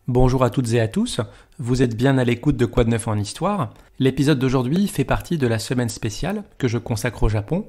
Bonjour à toutes et à tous, vous êtes bien à l'écoute de Quoi de neuf en histoire. L'épisode d'aujourd'hui fait partie de la semaine spéciale que je consacre au Japon.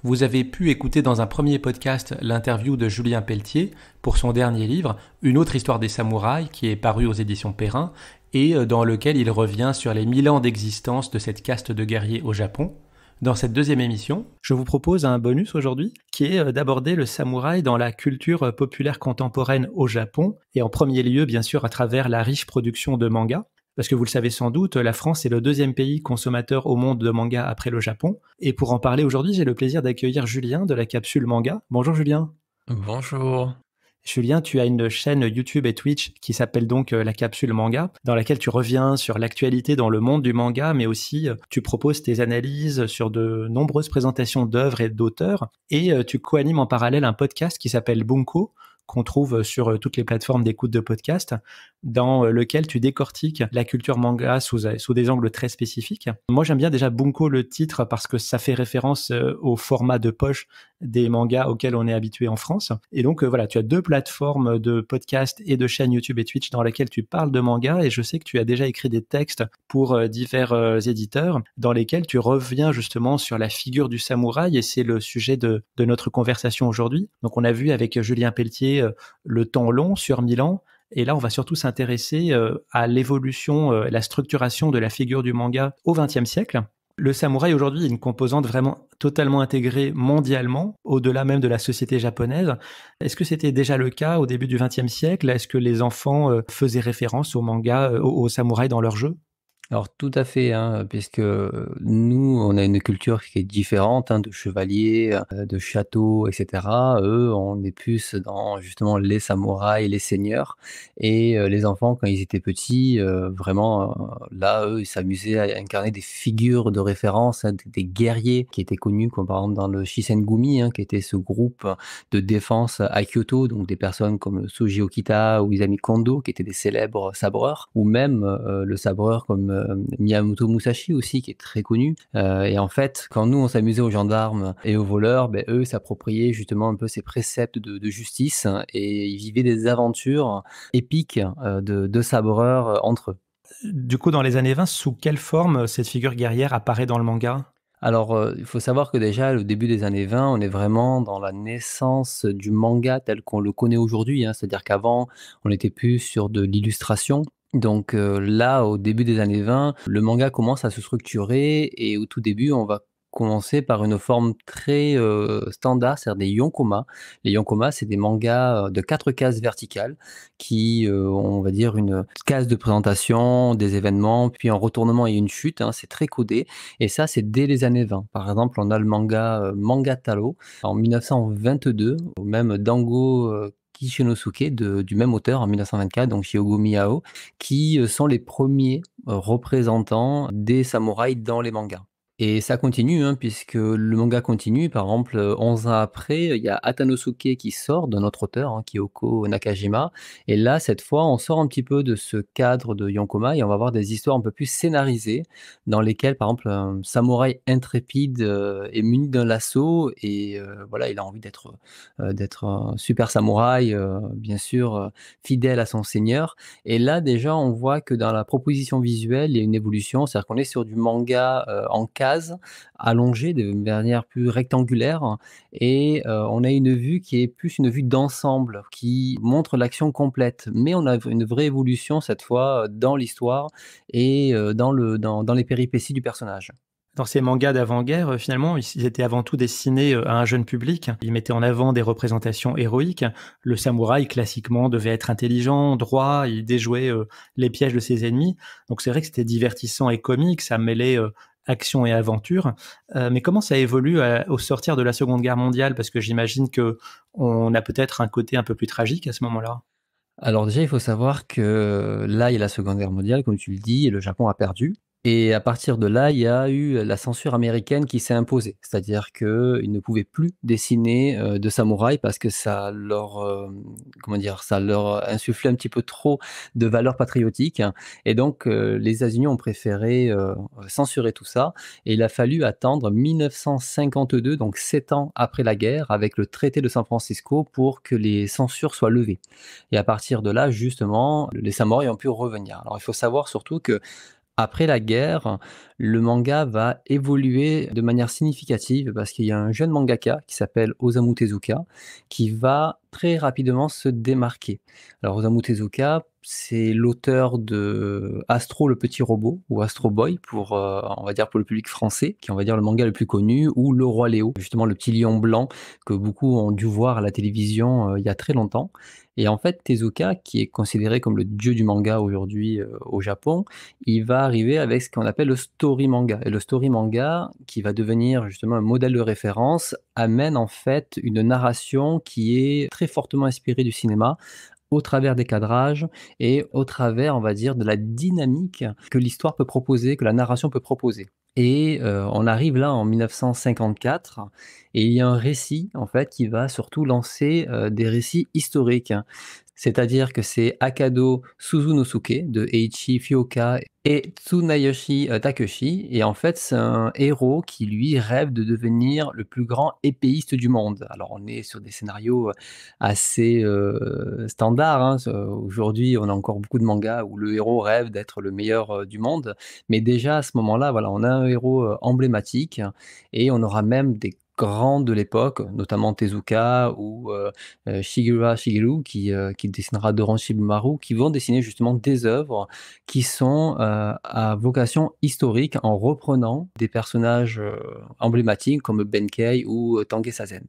Vous avez pu écouter dans un premier podcast l'interview de Julien Pelletier pour son dernier livre, Une autre histoire des samouraïs, qui est paru aux éditions Perrin, et dans lequel il revient sur les 1000 ans d'existence de cette caste de guerriers au Japon. Dans cette deuxième émission, je vous propose un bonus aujourd'hui qui est d'aborder le samouraï dans la culture populaire contemporaine au Japon et en premier lieu bien sûr à travers la riche production de mangas. Parce que vous le savez sans doute, la France est le deuxième pays consommateur au monde de mangas après le Japon. Et pour en parler aujourd'hui, j'ai le plaisir d'accueillir Julien de la capsule manga. Bonjour Julien. Bonjour. Julien, tu as une chaîne YouTube et Twitch qui s'appelle donc La Capsule Manga, dans laquelle tu reviens sur l'actualité dans le monde du manga, mais aussi tu proposes tes analyses sur de nombreuses présentations d'œuvres et d'auteurs, et tu co-animes en parallèle un podcast qui s'appelle Bunko, qu'on trouve sur toutes les plateformes d'écoute de podcast, dans lequel tu décortiques la culture manga sous des angles très spécifiques. Moi, j'aime bien déjà Bunko, le titre, parce que ça fait référence au format de poche des mangas auxquels on est habitué en France. Et donc, voilà, tu as deux plateformes de podcast et de chaînes YouTube et Twitch dans lesquelles tu parles de manga, et je sais que tu as déjà écrit des textes pour divers éditeurs, dans lesquels tu reviens justement sur la figure du samouraï, et c'est le sujet de notre conversation aujourd'hui. Donc, on a vu avec Julien Pelletier le temps long sur 1000 ans, et là, on va surtout s'intéresser à l'évolution, la structuration de la figure du manga au XXe siècle. Le samouraï aujourd'hui est une composante vraiment totalement intégrée mondialement, au-delà même de la société japonaise. Est-ce que c'était déjà le cas au début du XXe siècle? Est-ce que les enfants faisaient référence au manga, au samouraï dans leurs jeux? Alors tout à fait, hein, puisque nous, on a une culture qui est différente, hein, de chevaliers, de châteaux, et cetera. Eux, on est plus dans justement les samouraïs, les seigneurs et les enfants quand ils étaient petits, vraiment, là, eux, ils s'amusaient à incarner des figures de référence, hein, des guerriers qui étaient connus, comme par exemple dans le Shisengumi, hein, qui était ce groupe de défense à Kyoto, donc des personnes comme Soji Okita ou Izami Kondo, qui étaient des célèbres sabreurs, ou même le sabreur comme Miyamoto Musashi aussi, qui est très connu. Et en fait, quand nous, on s'amusait aux gendarmes et aux voleurs, ben, eux s'appropriaient justement un peu ces préceptes de justice, hein, et ils vivaient des aventures épiques de sabreurs entre eux. Du coup, dans les années 20, sous quelle forme cette figure guerrière apparaît dans le manga? Alors, il faut savoir que déjà, le début des années 20, on est vraiment dans la naissance du manga tel qu'on le connaît aujourd'hui, hein. C'est-à-dire qu'avant, on était plus sur de l'illustration. Donc, là, au début des années 20, le manga commence à se structurer et au tout début, on va commencer par une forme très, standard, c'est-à-dire des yonkoma. Les yonkoma, c'est des mangas, de 4 cases verticales qui, ont, on va dire, une case de présentation des événements, puis un retournement et une chute, hein, c'est très codé. Et ça, c'est dès les années 20. Par exemple, on a le manga, Manga Taro en 1922, ou même Dango, Kishinosuke du même auteur en 1924, donc chez Ogo Miyao, qui, sont les premiers, représentants des samouraïs dans les mangas. Et ça continue, hein, puisque le manga continue. Par exemple, 11 ans après, il y a Atanosuke qui sort d'un autre auteur, hein, Kyoko Nakajima. Et là, cette fois, on sort un petit peu de ce cadre de Yonkoma et on va avoir des histoires un peu plus scénarisées, dans lesquelles, par exemple, un samouraï intrépide est muni d'un lasso et voilà, il a envie d'être un super samouraï, bien sûr, fidèle à son seigneur. Et là, déjà, on voit que dans la proposition visuelle, il y a une évolution, c'est-à-dire qu'on est sur du manga en cases, allongées de manière plus rectangulaire et on a une vue qui est plus une vue d'ensemble, qui montre l'action complète. Mais on a une vraie évolution cette fois dans l'histoire et dans les péripéties du personnage. Dans ces mangas d'avant-guerre, finalement, ils étaient avant tout destinés à un jeune public. Ils mettaient en avant des représentations héroïques. Le samouraï, classiquement, devait être intelligent, droit, il déjouait les pièges de ses ennemis. Donc c'est vrai que c'était divertissant et comique, ça mêlait action et aventure. Mais comment ça évolue au sortir de la Seconde Guerre mondiale? Parce que j'imagine que on a peut-être un côté un peu plus tragique à ce moment-là. Alors déjà, il faut savoir que là, il y a la Seconde Guerre mondiale, comme tu le dis, et le Japon a perdu. Et à partir de là, il y a eu la censure américaine qui s'est imposée. C'est-à-dire qu'ils ne pouvaient plus dessiner, de samouraïs parce que ça leur, comment dire? Ça leur insufflait un petit peu trop de valeurs patriotiques, et donc les États-Unis ont préféré, censurer tout ça, et il a fallu attendre 1952, donc 7 ans après la guerre, avec le traité de San Francisco, pour que les censures soient levées, et à partir de là, justement, les samouraïs ont pu revenir. Alors il faut savoir surtout que après la guerre, le manga va évoluer de manière significative parce qu'il y a un jeune mangaka qui s'appelle Osamu Tezuka qui va très rapidement se démarquer. Alors Osamu Tezuka, c'est l'auteur de Astro le petit robot ou Astro Boy pour, on va dire pour le public français, qui est on va dire le manga le plus connu, ou Le Roi Léo, justement le petit lion blanc que beaucoup ont dû voir à la télévision, il y a très longtemps, et en fait Tezuka, qui est considéré comme le dieu du manga aujourd'hui, au Japon, il va arriver avec ce qu'on appelle le story manga. Et le story manga, qui va devenir justement un modèle de référence, amène en fait une narration qui est très fortement inspirée du cinéma, au travers des cadrages et au travers, on va dire, de la dynamique que l'histoire peut proposer, que la narration peut proposer. Et on arrive là en 1954, et il y a un récit, en fait, qui va surtout lancer, des récits historiques. C'est-à-dire que c'est Akado Suzunosuke de Eiichi Fuoka et Tsunayoshi, Takeshi, et en fait, c'est un héros qui lui rêve de devenir le plus grand épéiste du monde. Alors on est sur des scénarios, assez, standards, hein. Aujourd'hui, on a encore beaucoup de mangas où le héros rêve d'être le meilleur, du monde, mais déjà à ce moment-là, voilà, on a un héros, emblématique, et on aura même des grands de l'époque, notamment Tezuka ou Shigeru Shigeru qui dessinera Doron Shibumaru, qui vont dessiner justement des œuvres qui sont, à vocation historique en reprenant des personnages, emblématiques comme Benkei ou, Tange Sazen.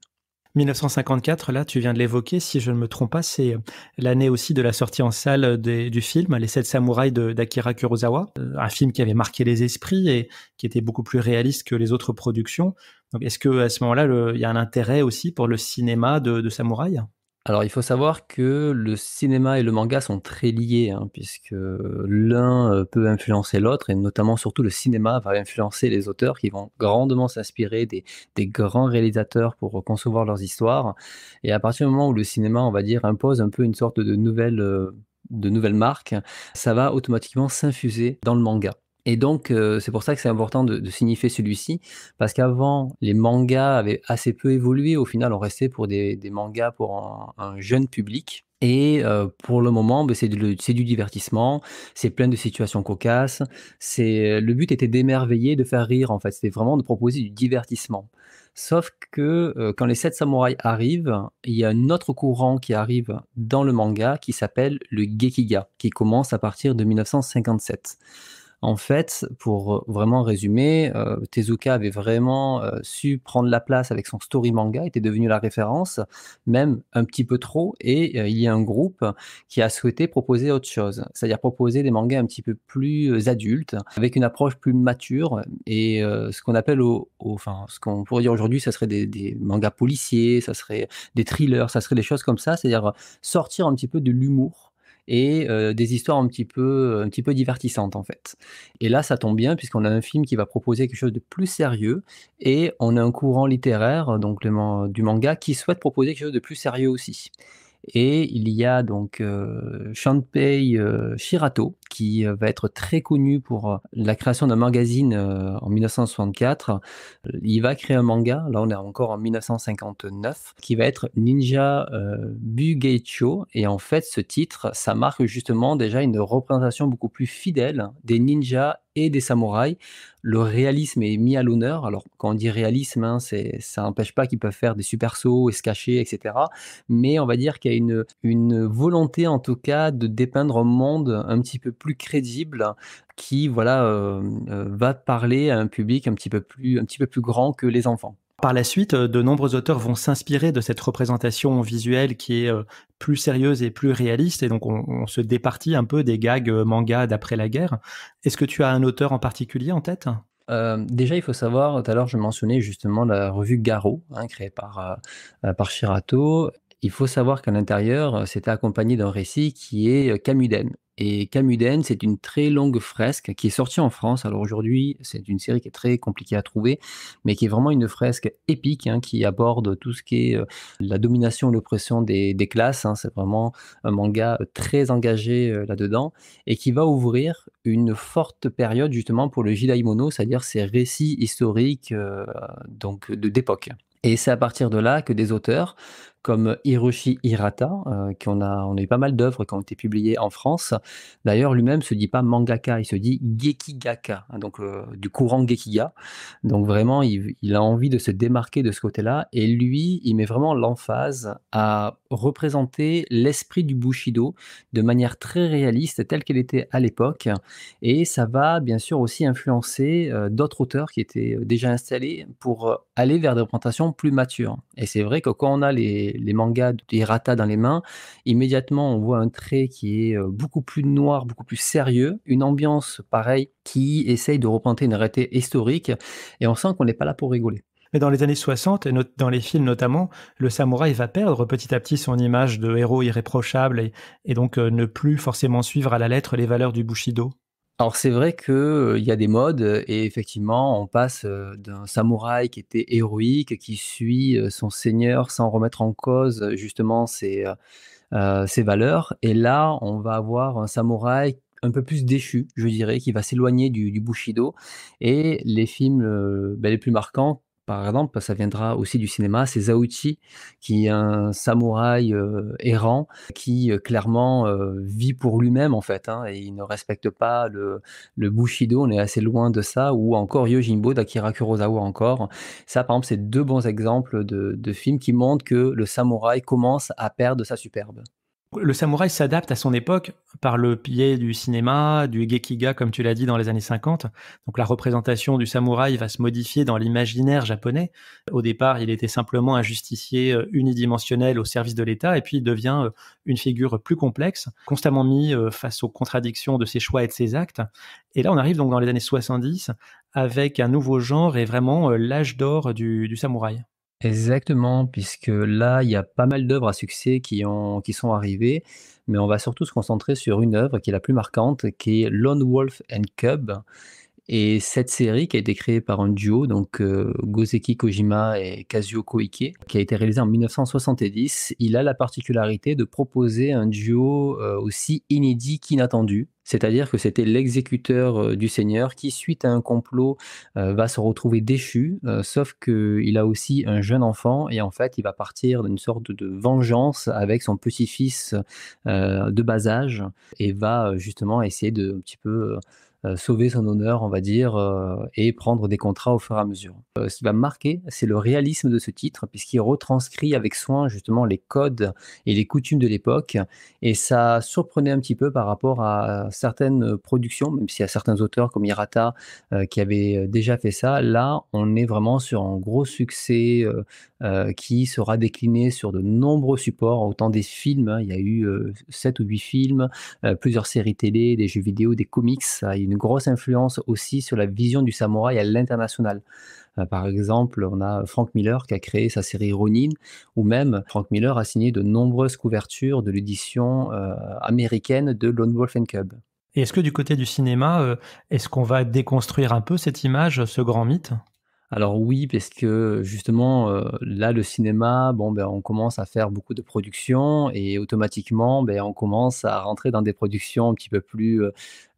1954, là, tu viens de l'évoquer, si je ne me trompe pas, c'est l'année aussi de la sortie en salle du film Les Sept Samouraïs d'Akira Kurosawa, un film qui avait marqué les esprits et qui était beaucoup plus réaliste que les autres productions. Donc, est-ce que à ce moment-là, il y a un intérêt aussi pour le cinéma de samouraï? Alors, il faut savoir que le cinéma et le manga sont très liés, hein, puisque l'un, peut influencer l'autre, et notamment surtout le cinéma va influencer les auteurs qui vont grandement s'inspirer des grands réalisateurs pour concevoir leurs histoires, et à partir du moment où le cinéma, on va dire, impose un peu une sorte de nouvelle marque, ça va automatiquement s'infuser dans le manga, et donc c'est pour ça que c'est important de signifier celui-ci, parce qu'avant, les mangas avaient assez peu évolué. Au final, on restait pour des mangas pour un jeune public, et pour le moment, beh, c'est du divertissement, c'est plein de situations cocasses. Le but était d'émerveiller, de faire rire, en fait. C'était vraiment de proposer du divertissement. Sauf que, quand les 7 samouraïs arrivent, il y a un autre courant qui arrive dans le manga qui s'appelle le Gekiga, qui commence à partir de 1957. En fait, pour vraiment résumer, Tezuka avait vraiment, su prendre la place avec son story manga, était devenu la référence, même un petit peu trop, et il y a un groupe qui a souhaité proposer autre chose. C'est-à-dire proposer des mangas un petit peu plus, adultes, avec une approche plus mature, et ce qu'on appelle enfin, ce qu'on pourrait dire aujourd'hui, ça serait des mangas policiers, ça serait des thrillers, ça serait des choses comme ça. C'est-à-dire, sortir un petit peu de l'humour, et des histoires un petit peu divertissantes, en fait. Et là, ça tombe bien puisqu'on a un film qui va proposer quelque chose de plus sérieux, et on a un courant littéraire, donc du manga, qui souhaite proposer quelque chose de plus sérieux aussi. Et il y a donc, Shanpei, Shirato qui, va être très connu pour, la création d'un magazine, en 1964. Il va créer un manga, là on est encore en 1959, qui va être Ninja, Bugeicho, et en fait ce titre, ça marque justement déjà une représentation beaucoup plus fidèle des ninjas et des samouraïs. Le réalisme est mis à l'honneur. Alors quand on dit réalisme, hein, ça n'empêche pas qu'ils peuvent faire des super sauts et se cacher, et cetera, mais on va dire qu'il y a une volonté en tout cas de dépeindre un monde un petit peu plus crédible qui voilà, va parler à un public un petit peu plus grand que les enfants. Par la suite, de nombreux auteurs vont s'inspirer de cette représentation visuelle qui est, plus sérieuse et plus réaliste et donc on se départit un peu des gags, manga d'après la guerre. Est-ce que tu as un auteur en particulier en tête? Déjà, il faut savoir, tout à l'heure, je mentionnais justement la revue Garo, hein, créée par Shirato. Il faut savoir qu'à l'intérieur, c'était accompagné d'un récit qui est, Kamuden. Et Kamuden, c'est une très longue fresque qui est sortie en France. Alors aujourd'hui, c'est une série qui est très compliquée à trouver, mais qui est vraiment une fresque épique, hein, qui aborde tout ce qui est la domination et l'oppression des classes, hein. C'est vraiment un manga très engagé là-dedans et qui va ouvrir une forte période justement pour le Jidaimono, c'est-à-dire ces récits historiques donc d'époque. Et c'est à partir de là que des auteurs comme Hiroshi Hirata, on a eu pas mal d'œuvres qui ont été publiées en France. D'ailleurs, lui-même se dit pas mangaka, il se dit gekigaka, hein, donc du courant Gekiga. Donc vraiment, il a envie de se démarquer de ce côté-là et lui, il met vraiment l'emphase à représenter l'esprit du Bushido de manière très réaliste, telle qu'elle était à l'époque et ça va bien sûr aussi influencer, d'autres auteurs qui étaient, déjà installés pour, aller vers des représentations plus matures et c'est vrai que quand on a les mangas d'Hirata dans les mains, immédiatement on voit un trait qui est, beaucoup plus noir, beaucoup plus sérieux, une ambiance pareil qui essaye de représenter une réalité historique et on sent qu'on n'est pas là pour rigoler. Mais dans les années 60, et dans les films notamment, le samouraï va perdre petit à petit son image de héros irréprochable et donc ne plus forcément suivre à la lettre les valeurs du Bushido. Alors c'est vrai que, il y a des modes, et effectivement on passe, d'un samouraï qui était héroïque, qui suit, son seigneur sans remettre en cause, justement ses valeurs et là on va avoir un samouraï un peu plus déchu, je dirais, qui va s'éloigner du Bushido et les films, les plus marquants, par exemple, ça viendra aussi du cinéma, c'est Zauchi qui est un samouraï, errant qui, clairement, vit pour lui-même en fait, hein et il ne respecte pas le Bushido, on est assez loin de ça ou encore Yojimbo d'Akira Kurosawa encore. Ça par exemple, c'est 2 bons exemples de films qui montrent que le samouraï commence à perdre sa superbe. Le samouraï s'adapte à son époque par le biais du cinéma, du gekiga, comme tu l'as dit, dans les années 50. Donc la représentation du samouraï va se modifier dans l'imaginaire japonais. Au départ, il était simplement un justicier unidimensionnel au service de l'État, et puis il devient une figure plus complexe, constamment mis face aux contradictions de ses choix et de ses actes. Et là, on arrive donc dans les années 70 avec un nouveau genre et vraiment l'âge d'or du samouraï. Exactement, puisque là, il y a pas mal d'œuvres à succès qui sont arrivées, mais on va surtout se concentrer sur une œuvre qui est la plus marquante, qui est Lone Wolf and Cub. Et cette série qui a été créée par un duo, donc Goseki Kojima et Kazuo Koike, qui a été réalisée en 1970, il a la particularité de proposer un duo aussi inédit qu'inattendu. C'est-à-dire que c'était l'exécuteur du Seigneur qui, suite à un complot, va se retrouver déchu, sauf qu'il a aussi un jeune enfant et en fait, il va partir d'une sorte de vengeance avec son petit-fils de bas âge et va justement essayer de un petit peu sauver son honneur, on va dire, et prendre des contrats au fur et à mesure. Ce qui va me marquer, c'est le réalisme de ce titre, puisqu'il retranscrit avec soin justement les codes et les coutumes de l'époque et ça surprenait un petit peu par rapport à certaines productions, même s'il y a certains auteurs comme Hirata, qui avaient, déjà fait ça. Là, on est vraiment sur un gros succès, qui sera décliné sur de nombreux supports, autant des films, hein, il y a eu, 7 ou 8 films, plusieurs séries télé, des jeux vidéo, des comics. Ça a une grosse influence aussi sur la vision du samouraï à l'international. Par exemple, on a Frank Miller qui a créé sa série Ronin, ou même Frank Miller a signé de nombreuses couvertures de l'édition, américaine de Lone Wolf and Cub. Et est-ce que du côté du cinéma, est-ce qu'on va déconstruire un peu cette image, ce grand mythe? Alors oui, parce que justement, là, le cinéma, bon, on commence à faire beaucoup de productions et automatiquement, on commence à rentrer dans des productions un petit peu plus,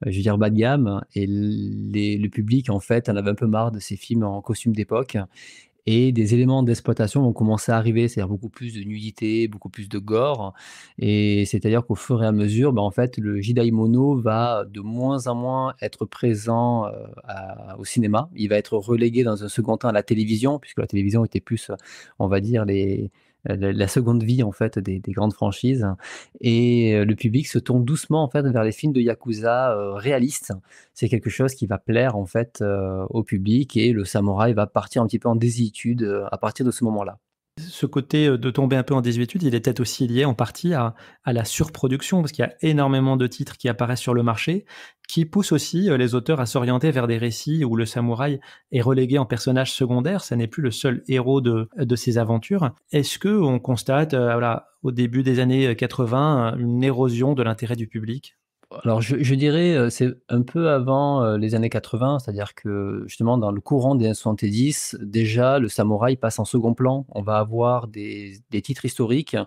je veux dire bas de gamme et le public, en fait, en avait un peu marre de ces films en costume d'époque et des éléments d'exploitation vont commencer à arriver, c'est-à-dire beaucoup plus de nudité, beaucoup plus de gore et c'est-à-dire qu'au fur et à mesure, en fait, le Jidaimono va de moins en moins être présent, au cinéma. Il va être relégué dans un second temps à la télévision, puisque la télévision était plus, on va dire la seconde vie en fait des grandes franchises et le public se tourne doucement en fait vers les films de yakuza, réalistes. C'est quelque chose qui va plaire en fait, au public et le samouraï va partir un petit peu en désuétude, à partir de ce moment-là. Ce côté, de tomber un peu en désuétude, il est peut-être aussi lié en partie à la surproduction, parce qu'il y a énormément de titres qui apparaissent sur le marché, qui poussent aussi, les auteurs à s'orienter vers des récits où le samouraï est relégué en personnage secondaire. Ça n'est plus le seul héros de ses aventures. Est-ce qu'on constate, voilà, au début des années 80, une érosion de l'intérêt du public? Alors je dirais, c'est un peu avant, les années 80, c'est-à-dire que justement dans le courant des années 70, déjà le samouraï passe en second plan. On va avoir des titres historiques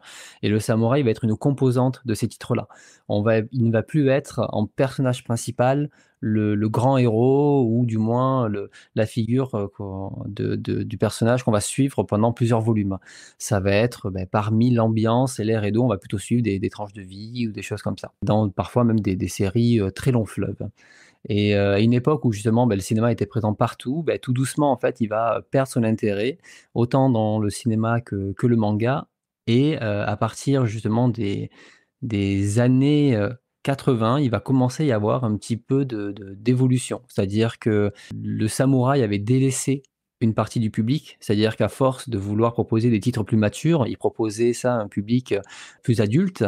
et le samouraï va être une composante de ces titres-là. Il ne va plus être en personnage principal le grand héros ou du moins la figure, du personnage qu'on va suivre pendant plusieurs volumes. Ça va être, parmi l'ambiance et l'air et d'eau, on va plutôt suivre des tranches de vie ou des choses comme ça. Dans parfois même des séries, très longs fleuves et à une époque où justement, le cinéma était présent partout, tout doucement en fait, il va perdre son intérêt, autant dans le cinéma que le manga et à partir justement des années, 80, il va commencer à y avoir un petit peu d'évolution. C'est-à-dire que le samouraï avait délaissé une partie du public, c'est-à-dire qu'à force de vouloir proposer des titres plus matures, il proposait ça à un public, plus adulte,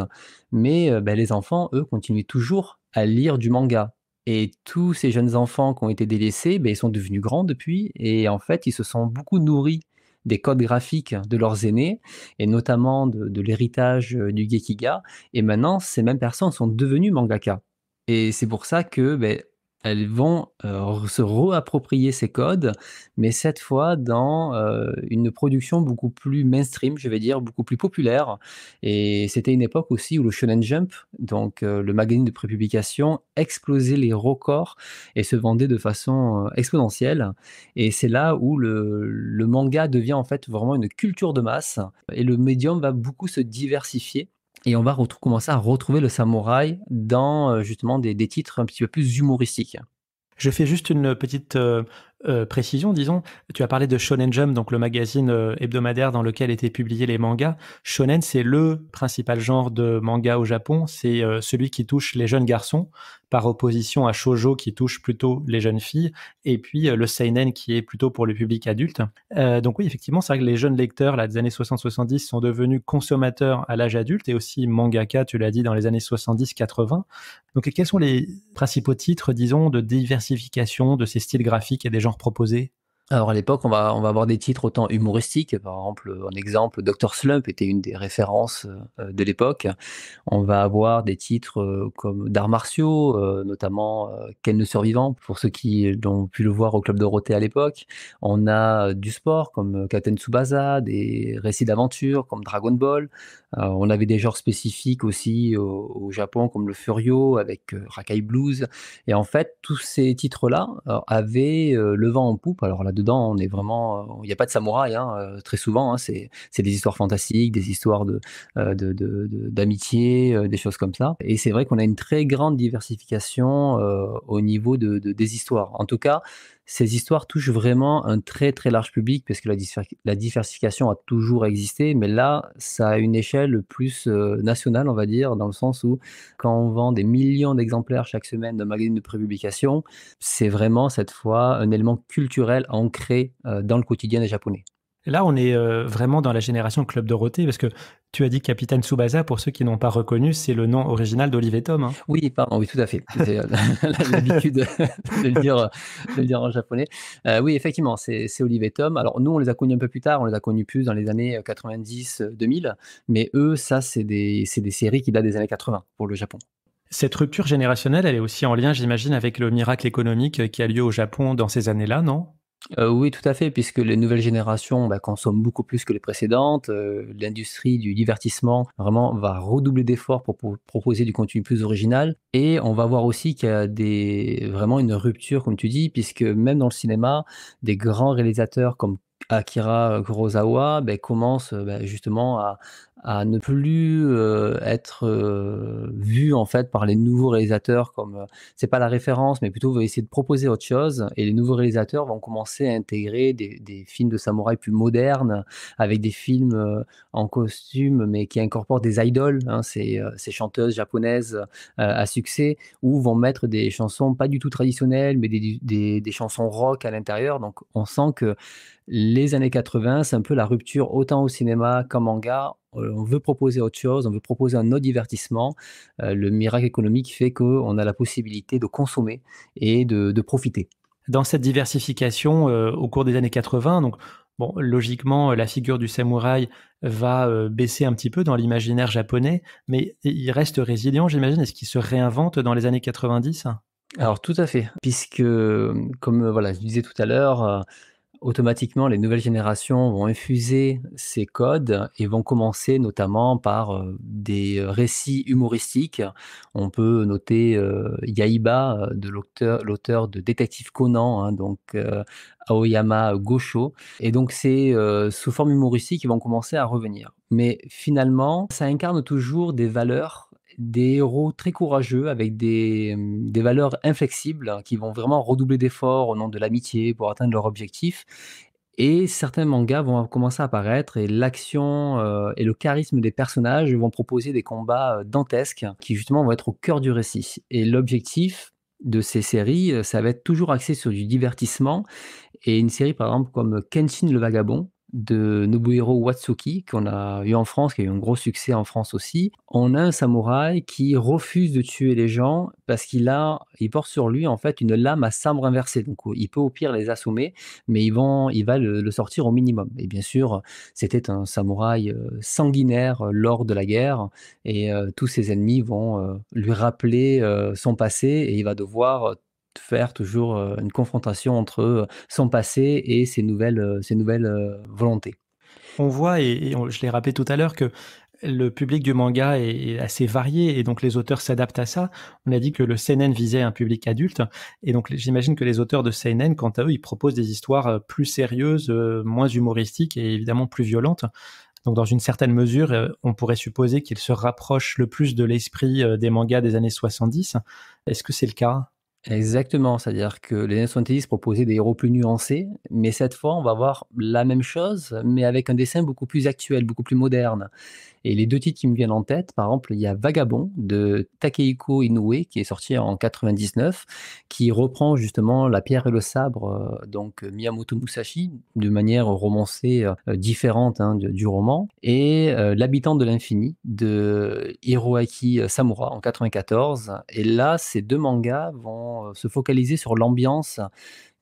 mais les enfants, eux, continuaient toujours à lire du manga et tous ces jeunes enfants qui ont été délaissés, ils sont devenus grands depuis et en fait, ils se sont beaucoup nourris des codes graphiques de leurs aînés et notamment de l'héritage, du Gekiga et maintenant ces mêmes personnes sont devenues mangaka et c'est pour ça que, elles vont, se réapproprier ces codes, mais cette fois dans, une production beaucoup plus mainstream, je vais dire, beaucoup plus populaire et c'était une époque aussi où le Shonen Jump, donc le magazine de prépublication, explosait les records et se vendait de façon, exponentielle et c'est là où le manga devient en fait vraiment une culture de masse et le médium va beaucoup se diversifier et on va commencer à retrouver le samouraï dans, justement des titres un petit peu plus humoristiques. Je fais juste une petite précision, disons. Tu as parlé de Shonen Jump, donc le magazine hebdomadaire dans lequel étaient publiés les mangas. Shonen, c'est le principal genre de manga au Japon. C'est celui qui touche les jeunes garçons, par opposition à Shoujo qui touche plutôt les jeunes filles, et puis le Seinen qui est plutôt pour le public adulte. Donc oui, effectivement, c'est vrai que les jeunes lecteurs là, des années 60-70 sont devenus consommateurs à l'âge adulte et aussi mangaka, tu l'as dit, dans les années 70-80. Donc quels sont les principaux titres, disons, de diversification de ces styles graphiques et des genres proposés? Alors à l'époque, on va avoir des titres autant humoristiques, par exemple, un exemple, Dr Slump était une des références, de l'époque. On va avoir des titres, comme d'arts martiaux, notamment, Ken le survivant, pour ceux qui l'ont pu le voir au Club Dorothée à l'époque. On a du sport comme, Captain Tsubasa, des récits d'aventure comme Dragon Ball. On avait des genres spécifiques aussi au Japon comme le Furio avec, Rakai Blues et en fait, tous ces titres-là, avaient, le vent en poupe. Alors là-dedans, on est vraiment, il n'y a pas de samouraï, hein, très souvent, hein, c'est des histoires fantastiques, des histoires d'amitié, des choses comme ça et c'est vrai qu'on a une très grande diversification, au niveau des histoires. En tout cas, ces histoires touchent vraiment un très, très large public parce que la diversification a toujours existé, mais là, ça a une échelle plus, nationale, on va dire, dans le sens où quand on vend des millions d'exemplaires chaque semaine d'un magazine de prépublication, c'est vraiment cette fois un élément culturel ancré, dans le quotidien des Japonais. Là, on est vraiment dans la génération Club Dorothée, parce que tu as dit Capitaine Tsubasa, pour ceux qui n'ont pas reconnu, c'est le nom original d'Olive et Tom, hein. Oui, pardon, oui, tout à fait. J'ai l'habitude de le dire en japonais. Oui, effectivement, c'est Olive et Tom. Alors nous, on les a connus un peu plus tard, on les a connus plus dans les années, 90-2000, mais eux, ça, c'est des séries qui datent des années 80 pour le Japon. Cette rupture générationnelle, elle est aussi en lien, j'imagine, avec le miracle économique qui a lieu au Japon dans ces années-là, non? Oui, tout à fait, puisque les nouvelles générations, consomment beaucoup plus que les précédentes. L'industrie du divertissement, vraiment, va redoubler d'efforts pour proposer du contenu plus original et on va voir aussi qu'il y a vraiment une rupture, comme tu dis, puisque même dans le cinéma, des grands réalisateurs comme Akira Kurosawa, commencent, justement à ne plus, être, vus, en fait, par les nouveaux réalisateurs comme, c'est pas la référence, mais plutôt veut essayer de proposer autre chose et les nouveaux réalisateurs vont commencer à intégrer des films de samouraï plus modernes, avec des films, en costume, mais qui incorporent des idoles, hein, ces chanteuses japonaises, à succès, ou vont mettre des chansons pas du tout traditionnelles, mais des chansons rock à l'intérieur. Donc on sent que les années 80, c'est un peu la rupture autant au cinéma qu'en manga. On veut proposer autre chose, on veut proposer un autre divertissement. Le miracle économique fait qu'on a la possibilité de consommer et de profiter. Dans cette diversification, au cours des années 80, donc Bon, logiquement, la figure du samouraï va, baisser un petit peu dans l'imaginaire japonais, mais il reste résilient, j'imagine? Est-ce qu'il se réinvente dans les années 90? Alors tout à fait, puisque, comme, voilà, je disais tout à l'heure, automatiquement, les nouvelles générations vont infuser ces codes et vont commencer notamment par, des, récits humoristiques. On peut noter, Yaiba, de l'auteur de Détective Conan, hein, donc Aoyama Gosho, et donc c'est, sous forme humoristique, ils vont commencer à revenir. Mais finalement, ça incarne toujours des valeurs, des héros très courageux avec des valeurs inflexibles, hein, qui vont vraiment redoubler d'efforts au nom de l'amitié pour atteindre leur objectif, et certains mangas vont commencer à apparaître et l'action, et le charisme des personnages vont proposer des combats, dantesques qui justement vont être au cœur du récit, et l'objectif de ces séries, ça va être toujours axé sur du divertissement, et une série par exemple comme Kenshin le Vagabond de Nobuhiro Watsuki, qu'on a eu en France, qui a eu un gros succès en France aussi. On a un samouraï qui refuse de tuer les gens parce il porte sur lui en fait une lame à sabre inversé. Donc il peut au pire les assommer, mais il va le sortir au minimum. Et bien sûr, c'était un samouraï sanguinaire lors de la guerre, et tous ses ennemis vont lui rappeler son passé, et il va devoir faire toujours, une confrontation entre, son passé et ses nouvelles, volontés. On voit je l'ai rappelé tout à l'heure que le public du manga est assez varié et donc les auteurs s'adaptent à ça. On a dit que le seinen visait un public adulte et donc j'imagine que les auteurs de seinen, quant à eux, ils proposent des histoires, plus sérieuses, moins humoristiques et évidemment plus violentes. Donc dans une certaine mesure, on pourrait supposer qu'ils se rapprochent le plus de l'esprit, des mangas des années 70. Est-ce que c'est le cas? Exactement, c'est-à-dire que les années 70 proposaient des héros plus nuancés, mais cette fois, on va avoir la même chose, mais avec un dessin beaucoup plus actuel, beaucoup plus moderne. Et les 2 titres qui me viennent en tête, par exemple, il y a Vagabond de Takehiko Inoue qui est sorti en 99, qui reprend justement La pierre et le sabre, donc Miyamoto Musashi, de manière romancée, différente, hein, du roman, et L'habitant de l'infini de Hiroaki Samura en 94. Et là, ces 2 mangas vont, se focaliser sur l'ambiance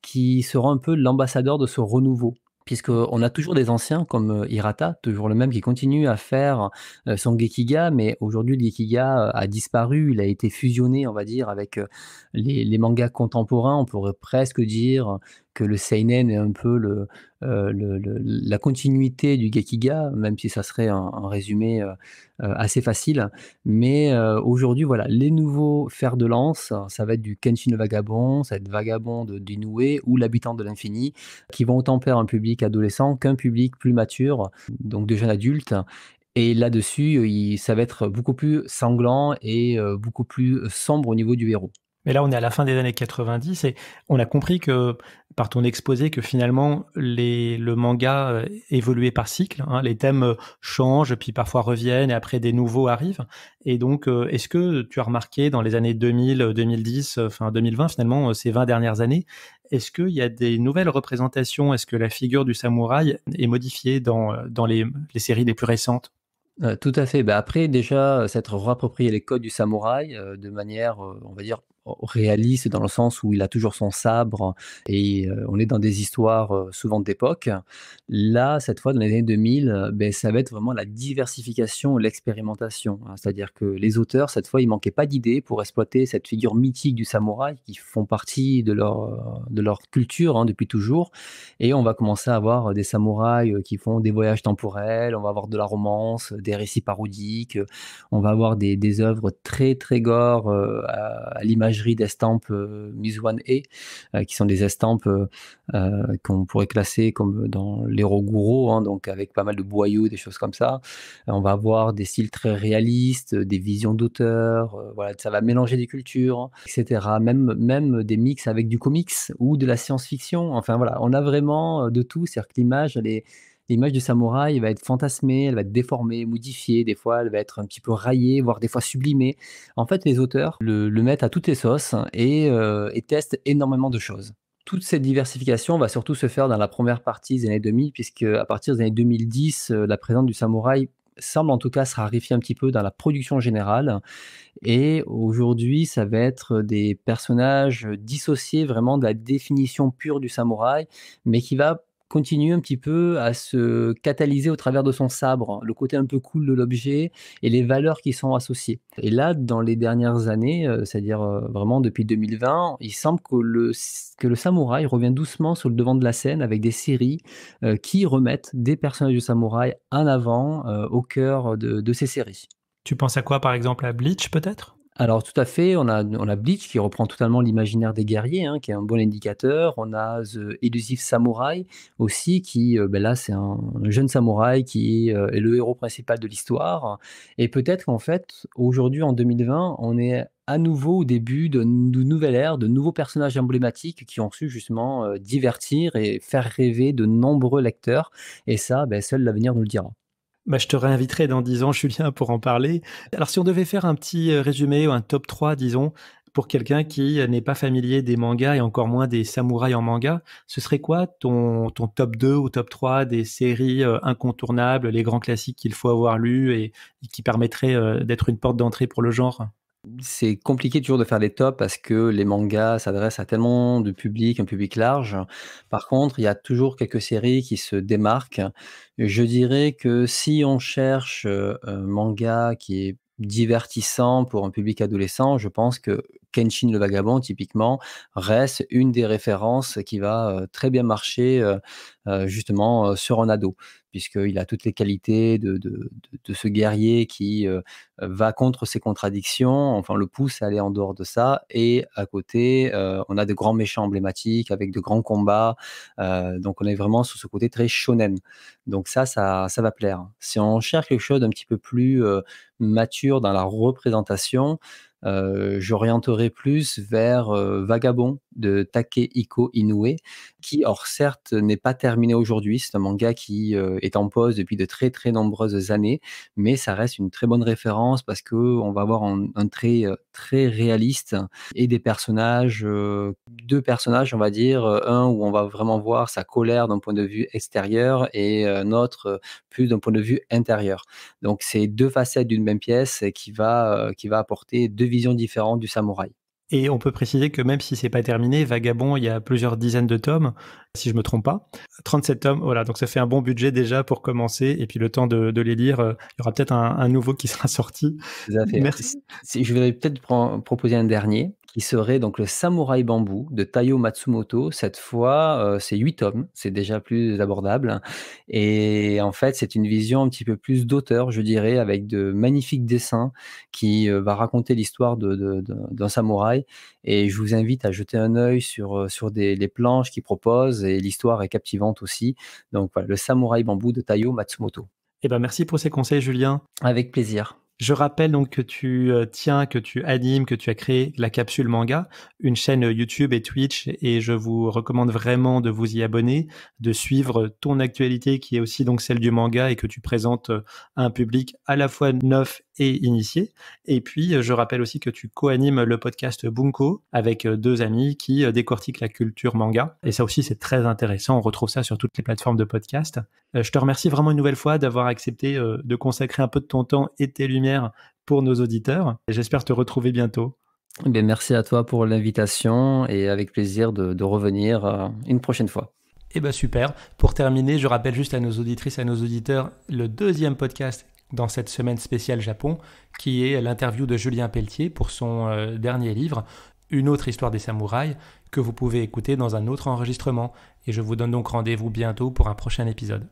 qui sera un peu l'ambassadeur de ce renouveau. Puisqu'on a toujours des anciens comme, Hirata, toujours le même qui continue à faire, son Gekiga, mais aujourd'hui le Gekiga, a disparu. Il a été fusionné, on va dire, avec, les mangas contemporains. On pourrait presque dire que le seinen est un peu la continuité du Gekiga, même si ça serait un résumé, assez facile. Mais, aujourd'hui, voilà, les nouveaux fers de lance, ça va être du Kenshin le Vagabond, ça va être Vagabond d'Inoue ou L'habitant de l'infini, qui vont autant plaire à un public adolescent qu'un public plus mature, donc de jeunes adultes. Et là-dessus, ça va être beaucoup plus sanglant et beaucoup plus sombre au niveau du héros. Mais là, on est à la fin des années 90 et on a compris que, par ton exposé, que finalement le manga, évoluait par cycle, hein. Les thèmes, changent, puis parfois reviennent et après des nouveaux arrivent et donc, est-ce que tu as remarqué dans les années 2000, 2010, enfin 2020 finalement, ces 20 dernières années, est-ce qu'il y a des nouvelles représentations? Est-ce que la figure du samouraï est modifiée dans les séries les plus récentes? Tout à fait. Bah, après déjà, s'être réapproprié les codes du samouraï, de manière, on va dire, réaliste dans le sens où il a toujours son sabre, et on est dans des histoires, souvent d'époque. Là, cette fois dans les années 2000, beh, ça va être vraiment la diversification et l'expérimentation, hein. C'est-à-dire que les auteurs, cette fois, ils manquaient pas d'idées pour exploiter cette figure mythique du samouraï qui font partie de leur culture, hein, depuis toujours, et on va commencer à avoir des samouraïs, qui font des voyages temporels, on va avoir de la romance, des récits parodiques, on va avoir des œuvres très, très gore, à l'imagerie d'estampes, Mizuane-e, qui sont des estampes, qu'on pourrait classer comme dans l'Eroguro, hein, donc avec pas mal de boyaux, des choses comme ça. On va avoir des styles très réalistes, des visions d'auteur, voilà, ça va mélanger des cultures, et cetera. Même des mix avec du comics ou de la science-fiction. Enfin voilà, on a vraiment, de tout. C'est-à-dire que l'image du samouraï va être fantasmée, elle va être déformée, modifiée, des fois elle va être un petit peu raillée, voire des fois sublimée. En fait, les auteurs le mettent à toutes les sauces et testent énormément de choses. Toute cette diversification va surtout se faire dans la première partie des années 2000, puisque à partir des années 2010, la présence du samouraï semble en tout cas se raréfier un petit peu dans la production générale, et aujourd'hui, ça va être des personnages dissociés vraiment de la définition pure du samouraï, mais qui va continue un petit peu à se catalyser au travers de son sabre, le côté un peu cool de l'objet et les valeurs qui sont associées. Et là, dans les dernières années, c'est-à-dire, vraiment depuis 2020, il semble que le samouraï revient doucement sur le devant de la scène avec des séries, qui remettent des personnages de samouraï en avant, au cœur de ces séries. Tu penses à quoi, par exemple, à Bleach, peut-être? Alors tout à fait, on a Bleach qui reprend totalement l'imaginaire des guerriers, hein, qui est un bon indicateur. On a The Elusive Samurai aussi qui, là c'est un jeune samouraï qui, est le héros principal de l'histoire et peut-être qu'en fait, aujourd'hui en 2020, on est à nouveau au début de nouvelle ère, de nouveaux personnages emblématiques qui ont su justement, divertir et faire rêver de nombreux lecteurs et ça, seul l'avenir nous le dira. Bah, je te réinviterai dans 10 ans, Julien, pour en parler. Alors, si on devait faire un petit résumé ou un top 3, disons, pour quelqu'un qui n'est pas familier des mangas et encore moins des samouraïs en manga, ce serait quoi ton top 2 ou top 3 des séries incontournables, les grands classiques qu'il faut avoir lus et qui permettraient d'être une porte d'entrée pour le genre? C'est compliqué toujours de faire des tops parce que les mangas s'adressent à tellement de public, un public large. Par contre, il y a toujours quelques séries qui se démarquent. Je dirais que si on cherche, un manga qui est divertissant pour un public adolescent, je pense que Kenshin le Vagabond, typiquement, reste une des références qui va, très bien marcher, justement, sur un ado. Puisqu'il a toutes les qualités de ce guerrier qui, va contre ses contradictions, enfin le pousse à aller en dehors de ça et à côté, on a de grands méchants emblématiques avec de grands combats, donc on est vraiment sur ce côté très shonen. Donc ça va plaire. Si on cherche quelque chose d'un petit peu plus, mature dans la représentation, j'orienterai plus vers, Vagabond de Takehiko Inoue qui, or certes, n'est pas terminé aujourd'hui. C'est un manga qui, est en pause depuis de très, très nombreuses années, mais ça reste une très bonne référence parce qu'on va avoir un trait, très réaliste et des personnages, 2 personnages, on va dire, un où on va vraiment voir sa colère d'un point de vue extérieur et un autre, plus d'un point de vue intérieur. Donc c'est 2 facettes d'une même pièce qui va apporter 2 visions différentes du samouraï. Et on peut préciser que même si c'est pas terminé, Vagabond, il y a plusieurs dizaines de tomes, si je me trompe pas. 37 tomes, voilà, donc ça fait un bon budget déjà pour commencer. Et puis le temps de les lire, il y aura peut-être un nouveau qui sera sorti. Tout à fait. Merci. Si je vais peut-être proposer un dernier, qui serait donc le Samouraï Bambou de Taiyo Matsumoto. Cette fois, c'est 8 tomes, c'est déjà plus abordable et en fait, c'est une vision un petit peu plus d'auteur, je dirais, avec de magnifiques dessins qui, va raconter l'histoire d'un samouraï et je vous invite à jeter un œil sur les planches qu'il propose et l'histoire est captivante aussi. Donc voilà, le Samouraï Bambou de Taiyo Matsumoto. Eh ben, merci pour ces conseils, Julien. Avec plaisir. Je rappelle donc que que tu animes, que tu as créé la Capsule Manga, une chaîne YouTube et Twitch, et je vous recommande vraiment de vous y abonner, de suivre ton actualité qui est aussi donc celle du manga et que tu présentes à un public à la fois neuf et initié. Et puis, je rappelle aussi que tu co-animes le podcast Bunko avec 2 amis qui décortiquent la culture manga. Et ça aussi, c'est très intéressant. On retrouve ça sur toutes les plateformes de podcast. Je te remercie vraiment une nouvelle fois d'avoir accepté de consacrer un peu de ton temps et de tes lumières pour nos auditeurs. Et j'espère te retrouver bientôt. Merci à toi pour l'invitation et avec plaisir de revenir, une prochaine fois. Eh ben super. Pour terminer, je rappelle juste à nos auditrices, à nos auditeurs, le 2e podcast dans cette semaine spéciale Japon, qui est l'interview de Julien Pelletier pour son dernier livre, Une autre histoire des samouraïs, que vous pouvez écouter dans un autre enregistrement. Et je vous donne donc rendez-vous bientôt pour un prochain épisode.